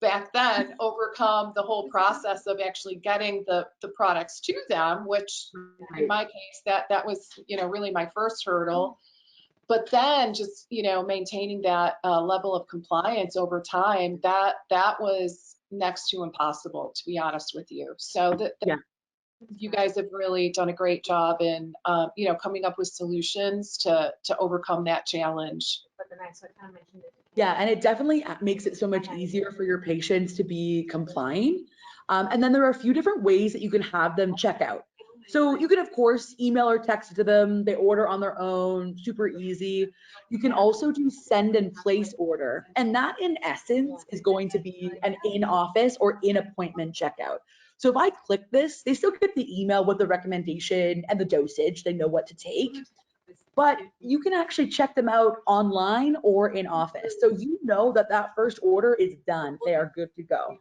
A: back then overcome the whole process of actually getting the products to them, which in my case, that was, you know, really my first hurdle. But then just, you know, maintaining that level of compliance over time, that was next to impossible, to be honest with you. So
C: Yeah.
A: you guys have really done a great job in, you know, coming up with solutions to overcome that challenge.
C: Yeah, and it definitely makes it so much easier for your patients to be complying. And then there are a few different ways that you can have them check out. So you can, of course, email or text it to them. They order on their own, super easy. You can also do send and place order. And that, in essence, is going to be an in-office or in-appointment checkout. So if I click this, they still get the email with the recommendation and the dosage. They know what to take. But you can actually check them out online or in office. So you know that that first order is done. They are good to go.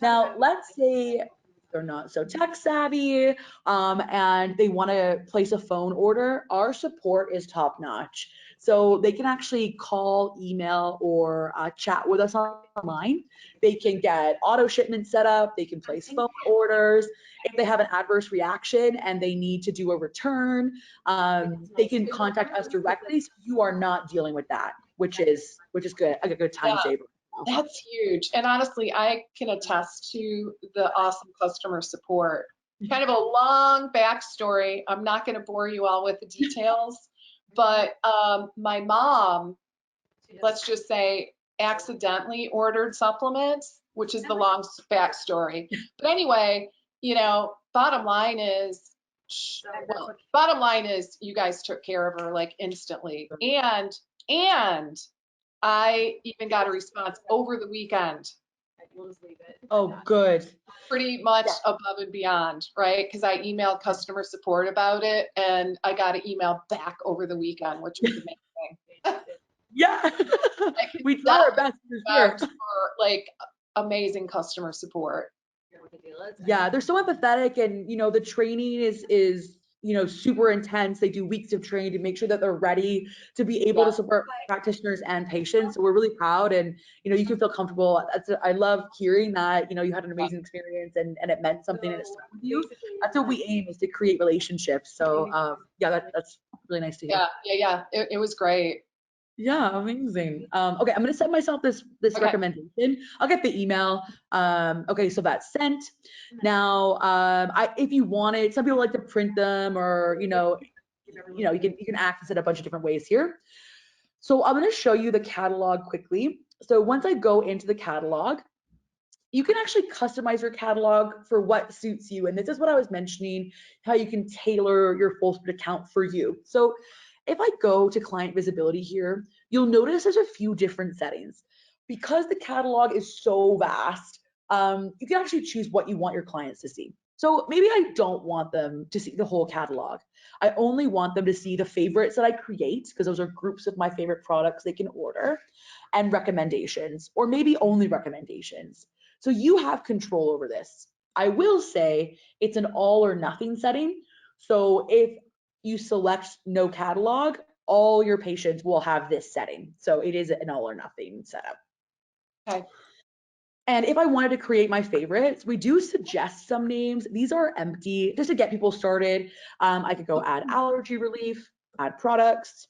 C: Now, let's say they're not so tech savvy and they want to place a phone order. Our support is top notch. So they can actually call, email, or chat with us online. They can get auto shipment set up. They can place phone orders. If they have an adverse reaction and they need to do a return, they can contact us directly. So you are not dealing with that, which is good, a good time saver.
A: That's huge. And honestly, I can attest to the awesome customer support. Kind of a long backstory. I'm not going to bore you all with the details, but my mom, let's just say, accidentally ordered supplements, which is the long backstory. But anyway, you know, bottom line is you guys took care of her like instantly. And I even got a response over the weekend.
D: we'll just leave it.
C: Oh, good.
A: Pretty much
C: Yeah.
A: above and beyond, right? Because I emailed customer support about it, and I got an email back over the weekend, which was amazing.
C: Yeah.
A: I can
C: We try our
A: definitely
C: best for sure.
A: vouch for like amazing customer support.
D: What the deal is.
C: Yeah, they're so empathetic, and the training is super intense. They do weeks of training to make sure that they're ready to be able to support practitioners and patients. So we're really proud, and you can feel comfortable. I love hearing that you had an amazing experience, and it meant something, and it stuck with you. That's what we aim, is to create relationships. So yeah, that's really nice to hear.
A: Yeah. It was great.
C: Yeah, amazing. Okay, I'm gonna send myself this
A: Okay.
C: recommendation. I'll get the email. Okay, so that's sent. Now, if you wanted, some people like to print them, or you can access it a bunch of different ways here. So I'm gonna show you the catalog quickly. So once I go into the catalog, you can actually customize your catalog for what suits you. And this is what I was mentioning, how you can tailor your Fullscript account for you. So if I go to client visibility here, you'll notice there's a few different settings. Because the catalog is so vast, you can actually choose what you want your clients to see. So maybe I don't want them to see the whole catalog. I only want them to see the favorites that I create, because those are groups of my favorite products they can order, and recommendations, or maybe only recommendations. So you have control over this. I will say it's an all or nothing setting. So if you select no catalog, all your patients will have this setting. So it is an all or nothing setup.
A: Okay.
C: And if I wanted to create my favorites, we do suggest some names. These are empty, just to get people started. I could go add allergy relief, add products.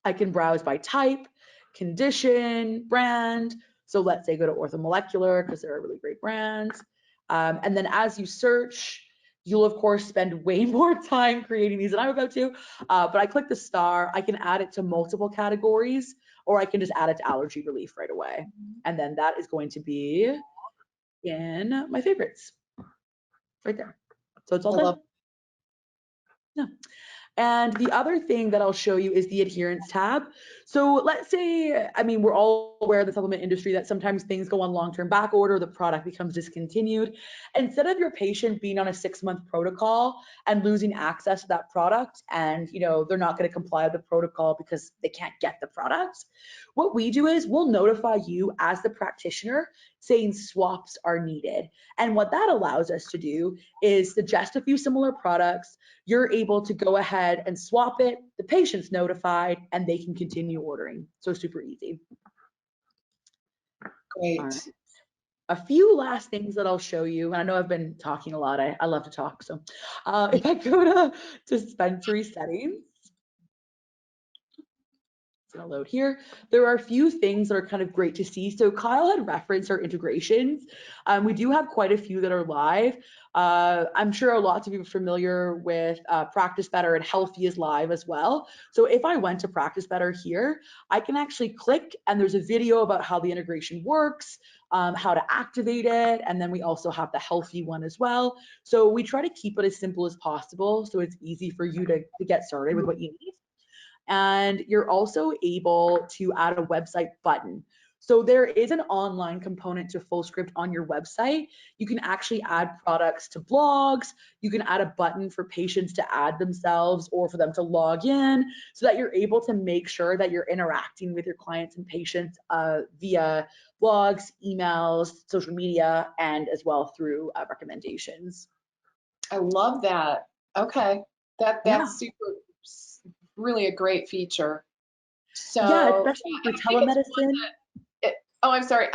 C: I can browse by type, condition, brand. So let's say go to orthomolecular, because there are really great brands. And then as you search, you'll of course spend way more time creating these than I'm about to. But I click the star, I can add it to multiple categories, or I can just add it to allergy relief right away. And then that is going to be in my favorites right there. So it's all done. Yeah. And the other thing that I'll show you is the adherence tab. So let's say, we're all aware of the supplement industry that sometimes things go on long-term back order, the product becomes discontinued. Instead of your patient being on a 6-month protocol and losing access to that product, and they're not going to comply with the protocol because they can't get the product, what we do is we'll notify you as the practitioner saying swaps are needed. And what that allows us to do is suggest a few similar products. You're able to go ahead and swap it, the patient's notified, and they can continue ordering. So super easy.
A: Great.
C: All right. A few last things that I'll show you, and I know I've been talking a lot, I love to talk. So if I go to dispensary settings, it's gonna load here. There are a few things that are kind of great to see. So Kyle had referenced our integrations. We do have quite a few that are live. I'm sure lots of you are familiar with Practice Better, and Healthy is live as well. So if I went to Practice Better here, I can actually click, and there's a video about how the integration works, how to activate it, and then we also have the Healthy one as well. So we try to keep it as simple as possible, so it's easy for you to get started with what you need. And you're also able to add a website button. So there is an online component to Fullscript on your website. You can actually add products to blogs. You can add a button for patients to add themselves, or for them to log in, so that you're able to make sure that you're interacting with your clients and patients via blogs, emails, social media, and as well through recommendations.
A: I love that. Okay. That's super, really a great feature. So
C: yeah, especially for telemedicine.
A: Oh, I'm sorry.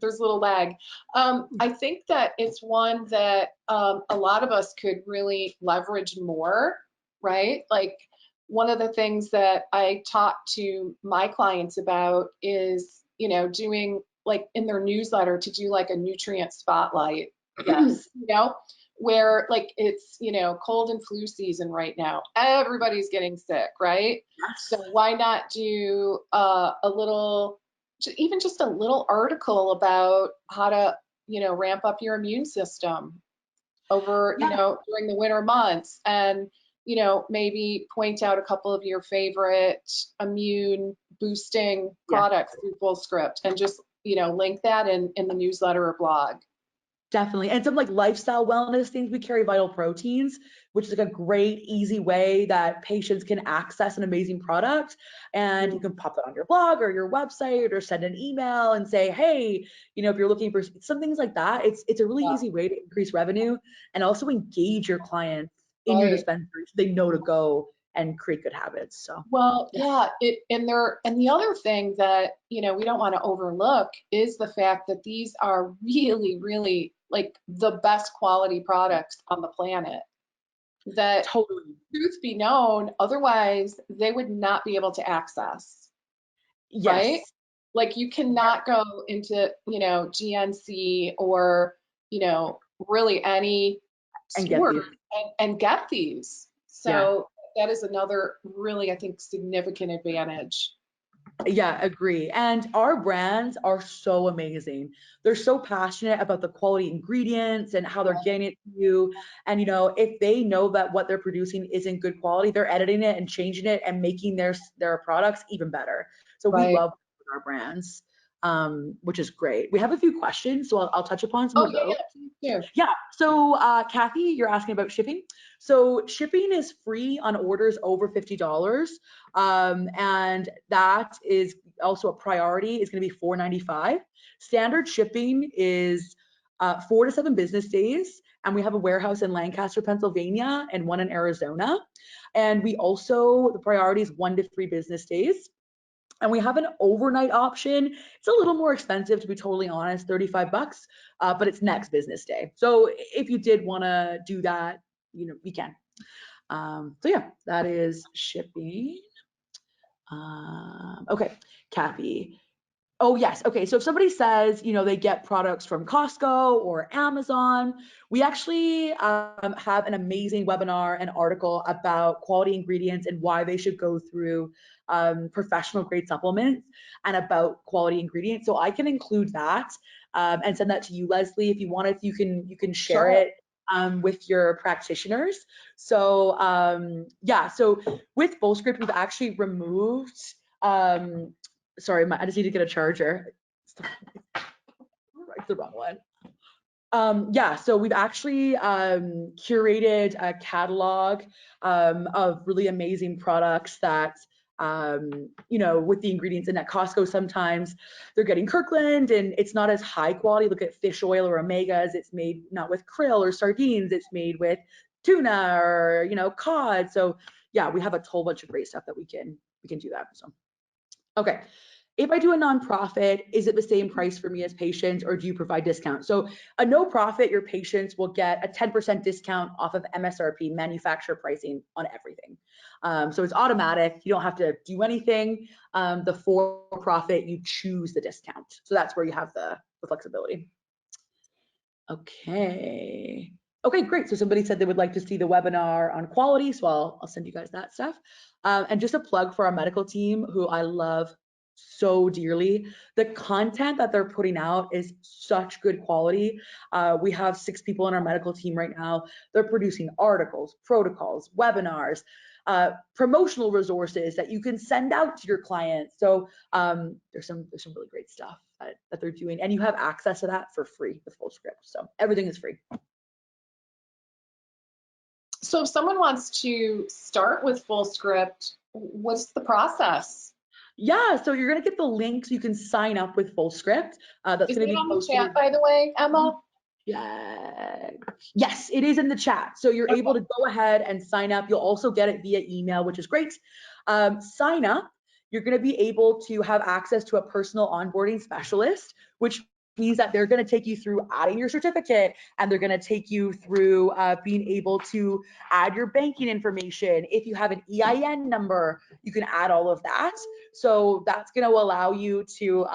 A: There's a little lag. I think that it's one that a lot of us could really leverage more, right? Like, one of the things that I talk to my clients about is, doing, like, in their newsletter, to do like a nutrient spotlight.
C: Yes.
A: Where, like, it's, cold and flu season right now. Everybody's getting sick, right?
C: Yes.
A: So why not do a little, even just a little article about how to, ramp up your immune system over, during the winter months, and, maybe point out a couple of your favorite immune boosting products through Fullscript, and just link that in the newsletter or blog.
C: Definitely. And some like lifestyle wellness things, we carry Vital Proteins, which is like a great, easy way that patients can access an amazing product. And you can pop that on your blog or your website or send an email and say, hey, if you're looking for some things like that, it's a really easy way to increase revenue and also engage your clients in your dispensary so they know to go and create good habits. So
A: well, yeah, and the other thing that we don't want to overlook is the fact that these are really, really like the best quality products on the planet. That
C: totally,
A: truth be known, otherwise they would not be able to access.
C: yes.
A: Right? Like you cannot go into GNC or really any store and get these. So that is another really, I think, significant advantage.
C: Yeah, agree. And our brands are so amazing. They're so passionate about the quality ingredients and how they're getting it to you. And if they know that what they're producing isn't good quality, they're editing it and changing it and making their products even better. So we love our brands, which is great. We have a few questions, so I'll touch upon some of those. Yeah. So Kathy, you're asking about shipping. So shipping is free on orders over $50. And that is also a priority. It's going to be $4.95. Standard shipping is 4 to 7 business days. And we have a warehouse in Lancaster, Pennsylvania, and one in Arizona. And we also, the priority is 1 to 3 business days. And we have an overnight option. It's a little more expensive, to be totally honest, $35, but it's next business day. So if you did want to do that, you can. So yeah, that is shipping. Okay, Kathy. Oh yes, okay, so if somebody says, they get products from Costco or Amazon, we actually have an amazing webinar and article about quality ingredients and why they should go through professional grade supplements and about quality ingredients. So I can include that and send that to you, Leslie. If you wanted, you can share it with your practitioners. So yeah, so with Fullscript, we've actually removed sorry, I just need to get a charger. It's the wrong one. Yeah, so we've actually curated a catalog of really amazing products that, with the ingredients in at Costco, sometimes they're getting Kirkland and it's not as high quality. Look at fish oil or omegas. It's made not with krill or sardines. It's made with tuna or, cod. So yeah, we have a whole bunch of great stuff that we can do that. So, okay. If I do a nonprofit, is it the same price for me as patients, or do you provide discounts? So a no profit, your patients will get a 10% discount off of MSRP, manufacturer pricing, on everything. So it's automatic. You don't have to do anything. The for-profit, you choose the discount. So that's where you have the flexibility. Okay. Okay, great. So somebody said they would like to see the webinar on quality, so I'll send you guys that stuff. And just a plug for our medical team, who I love so dearly. The content that they're putting out is such good quality. We have 6 people on our medical team right now. They're producing articles, protocols, webinars, promotional resources that you can send out to your clients. So there's some really great stuff that they're doing, and you have access to that for free with Fullscript. So everything is free.
A: So if someone wants to start with Fullscript, what's the process?
C: Yeah, so you're gonna get the link so you can sign up with Fullscript. That's gonna be
A: on
C: posted.
A: the chat, by the way, Emma?
C: Yeah. Yes, it is in the chat. So you're able to go ahead and sign up. You'll also get it via email, which is great. Sign up. You're going to be able to have access to a personal onboarding specialist, which means that they're going to take you through adding your certificate, and they're going to take you through being able to add your banking information. If you have an EIN number, you can add all of that. So that's going to allow you to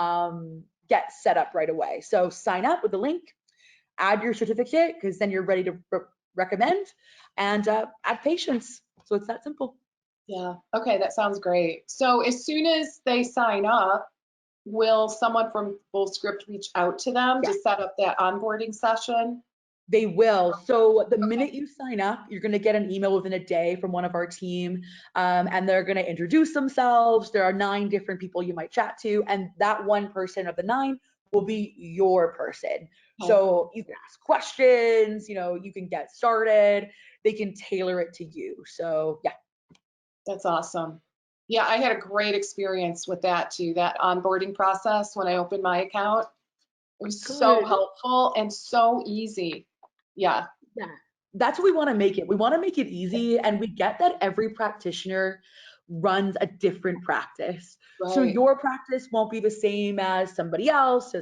C: get set up right away. So sign up with the link, add your certificate, because then you're ready to recommend, and add patients. So it's that simple.
A: Yeah. Okay, that sounds great. So as soon as they sign up, will someone from Fullscript reach out to them to set up that onboarding session?
C: They will. So the minute you sign up, you're going to get an email within a day from one of our team, and they're going to introduce themselves. There are 9 different people you might chat to, and that one person of the 9 will be your person. So you can ask questions, you can get started. They can tailor it to you. So yeah.
A: That's awesome. Yeah, I had a great experience with that too, that onboarding process when I opened my account. It was so helpful and so easy. Yeah.
C: Yeah. That's what we want to make it. We want to make it easy, and we get that every practitioner runs a different practice.
A: Right.
C: So your practice won't be the same as somebody else,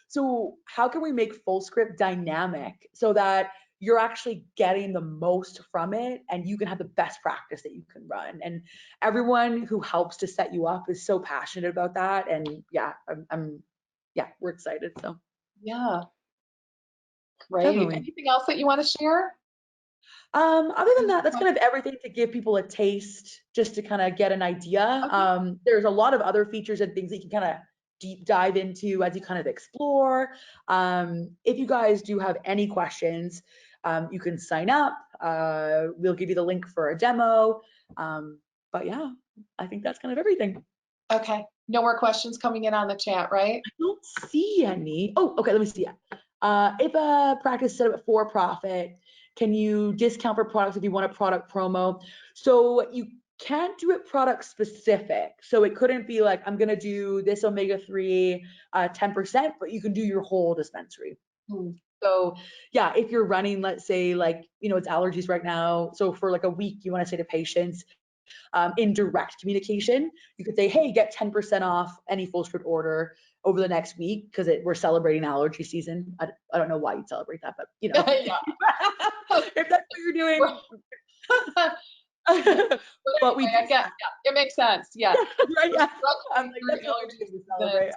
C: So how can we make Fullscript dynamic so that you're actually getting the most from it and you can have the best practice that you can run? And everyone who helps to set you up is so passionate about that. And yeah, we're excited. So
A: yeah. Great.
C: definitely.
A: Anything else that you want to share?
C: Other than that, that's kind of everything to give people a taste, just to kind of get an idea.
A: Okay.
C: There's a lot of other features and things that you can kind of deep dive into as you kind of explore. If you guys do have any questions, you can sign up. We'll give you the link for a demo. But yeah, I think that's kind of everything.
A: Okay. No more questions coming in on the chat, right?
C: I don't see any. Oh, okay, let me see. If a practice is set up for profit, can you discount for products if you want a product promo? So you can't do it product specific. So it couldn't be like, I'm gonna do this omega-3 10%, but you can do your whole dispensary. So yeah, if you're running, let's say it's allergies right now. So for like a week, you wanna say to patients, in direct communication, you could say, hey, get 10% off any Fullscript order over the next week because we're celebrating allergy season. I don't know why you'd celebrate that, but if that's what you're doing. But we
A: I get, it makes sense. Yeah.
C: Right, yeah. I'm like, that's what we celebrate.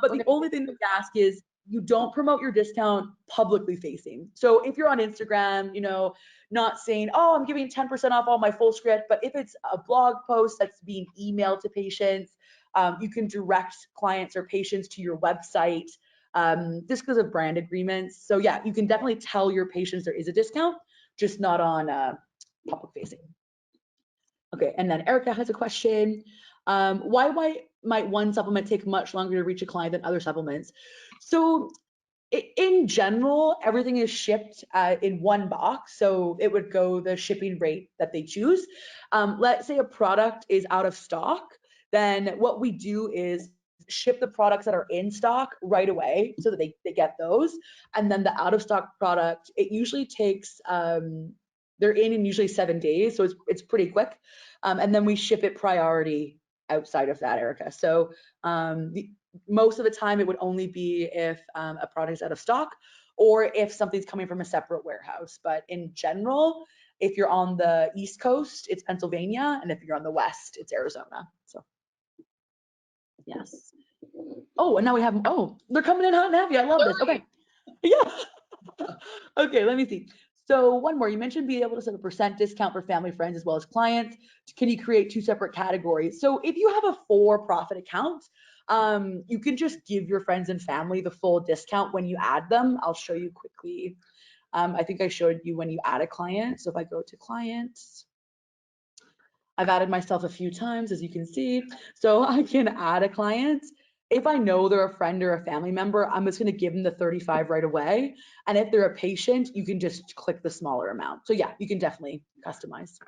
C: But the only thing that we ask is you don't promote your discount publicly facing. So if you're on Instagram, not saying, oh, I'm giving 10% off all my Fullscript, but if it's a blog post that's being emailed to patients, you can direct clients or patients to your website just because of brand agreements. So yeah, you can definitely tell your patients there is a discount, just not on public facing. Okay, and then Erica has a question. Why might one supplement take much longer to reach a client than other supplements? So in general, everything is shipped in one box. So it would go the shipping rate that they choose. Let's say a product is out of stock, then what we do is ship the products that are in stock right away so that they get those. And then the out of stock product, it usually takes, they're in usually 7 days. So it's pretty quick. And then we ship it priority outside of that, Erica. So most of the time it would only be if a product is out of stock or if something's coming from a separate warehouse. But in general, if you're on the East Coast, it's Pennsylvania. And if you're on the West, it's Arizona. So yes. Oh, and now we have, they're coming in hot and heavy. I love this. Okay. Yeah. Okay, let me see. So one more, you mentioned being able to set a % discount for family, friends, as well as clients. Can you create 2 separate categories? So if you have a for-profit account, you can just give your friends and family the full discount when you add them. I'll show you quickly. I think I showed you when you add a client. So if I go to clients, I've added myself a few times, as you can see. So I can add a client. If I know they're a friend or a family member, I'm just going to give them the 35 right away. And if they're a patient, you can just click the smaller amount. So yeah, you can definitely customize.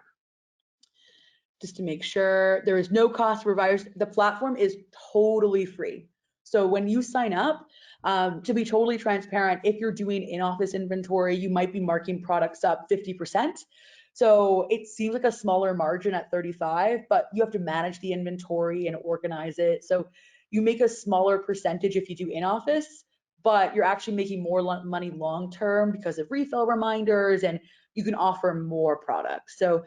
C: Just to make sure there is no cost for providers. The platform is totally free. So when you sign up, to be totally transparent, if you're doing in-office inventory, you might be marking products up 50%. So it seems like a smaller margin at 35, but you have to manage the inventory and organize it. So you make a smaller percentage if you do in-office, but you're actually making more money long-term because of refill reminders, and you can offer more products. So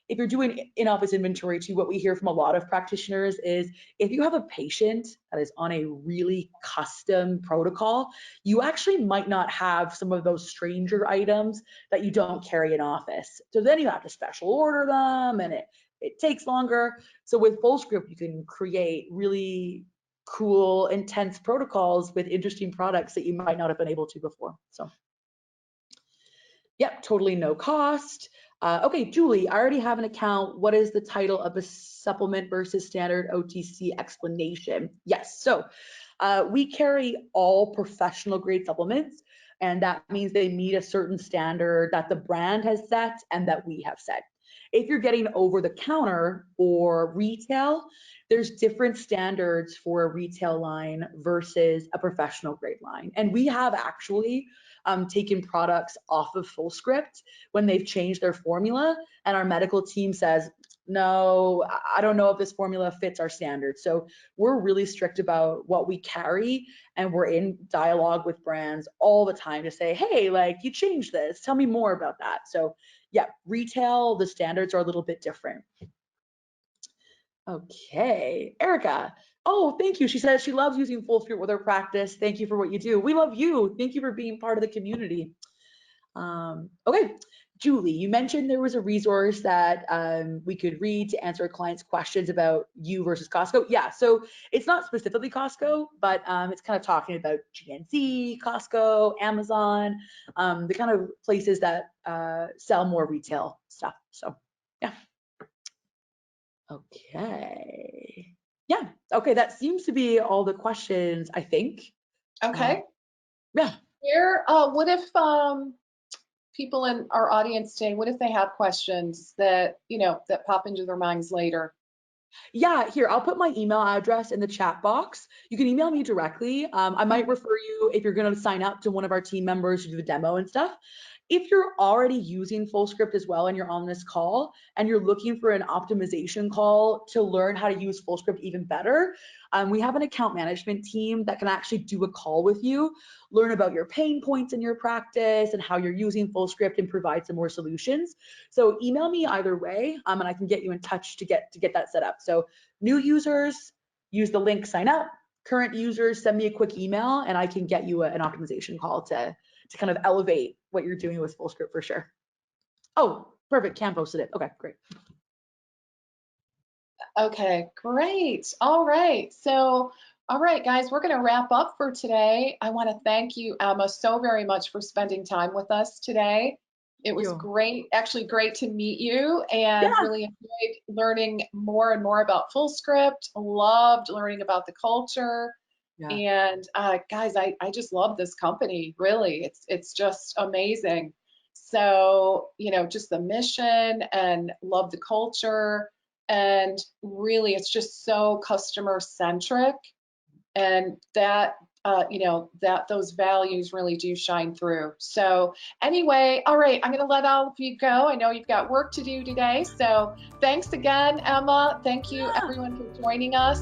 C: if you're doing in-office inventory too, what we hear from a lot of practitioners is if you have a patient that is on a really custom protocol, you actually might not have some of those stranger items that you don't carry in office. So then you have to special order them, and it takes longer. So with Fullscript, you can create really cool, intense protocols with interesting products that you might not have been able to before. So yep, totally no cost. Okay, Julie, I already have an account. What is the title of a supplement versus standard OTC explanation? Yes, so We carry all professional grade supplements, and that means they meet a certain standard that the brand has set and that we have set. If you're getting over the counter or retail, there's different standards for a retail line versus a professional grade line. And we have actually taken products off of Fullscript when they've changed their formula, and our medical team says, no, I don't know if this formula fits our standards. So we're really strict about what we carry, and we're in dialogue with brands all the time to say, hey, like, you changed this, tell me more about that. So yeah, retail, the standards are a little bit different. Okay, Erica. Oh, thank you. She says she loves using Fullscript with her practice. Thank you for what you do. We love you. Thank you for being part of the community. Okay, Julie, you mentioned there was a resource that we could read to answer clients' questions about you versus Costco. Yeah, so it's not specifically Costco, but it's kind of talking about GNC, Costco, Amazon, the kind of places that sell more retail stuff. So yeah. Okay. Yeah. Okay. That seems to be all the questions, I think.
A: Okay.
C: Yeah.
A: Here, what if people in our audience today, what if they have questions that, that pop into their minds later?
C: Yeah, here, I'll put my email address in the chat box. You can email me directly. I might refer you if you're going to sign up to one of our team members to do the demo and stuff. If you're already using Fullscript as well and you're on this call and you're looking for an optimization call to learn how to use Fullscript even better, we have an account management team that can actually do a call with you, learn about your pain points in your practice and how you're using Fullscript, and provide some more solutions. So email me either way, and I can get you in touch to get that set up. So new users, use the link, sign up. Current users, send me a quick email and I can get you an optimization call to kind of elevate what you're doing with Fullscript for sure. Oh, perfect. Cam posted it. Okay, great.
A: Okay, great. All right. So, all right, guys, we're going to wrap up for today. I want to thank you, Emma, so very much for spending time with us today. It was great, actually great to meet you, and really enjoyed learning more and more about Fullscript. Loved learning about the culture. And guys, I just love this company, really. It's just amazing. So, just the mission, and love the culture, and really it's just so customer centric, and that that those values really do shine through. So anyway, all right, I'm going to let all of you go. I know you've got work to do today. So thanks again, Emma. Thank you everyone for joining us.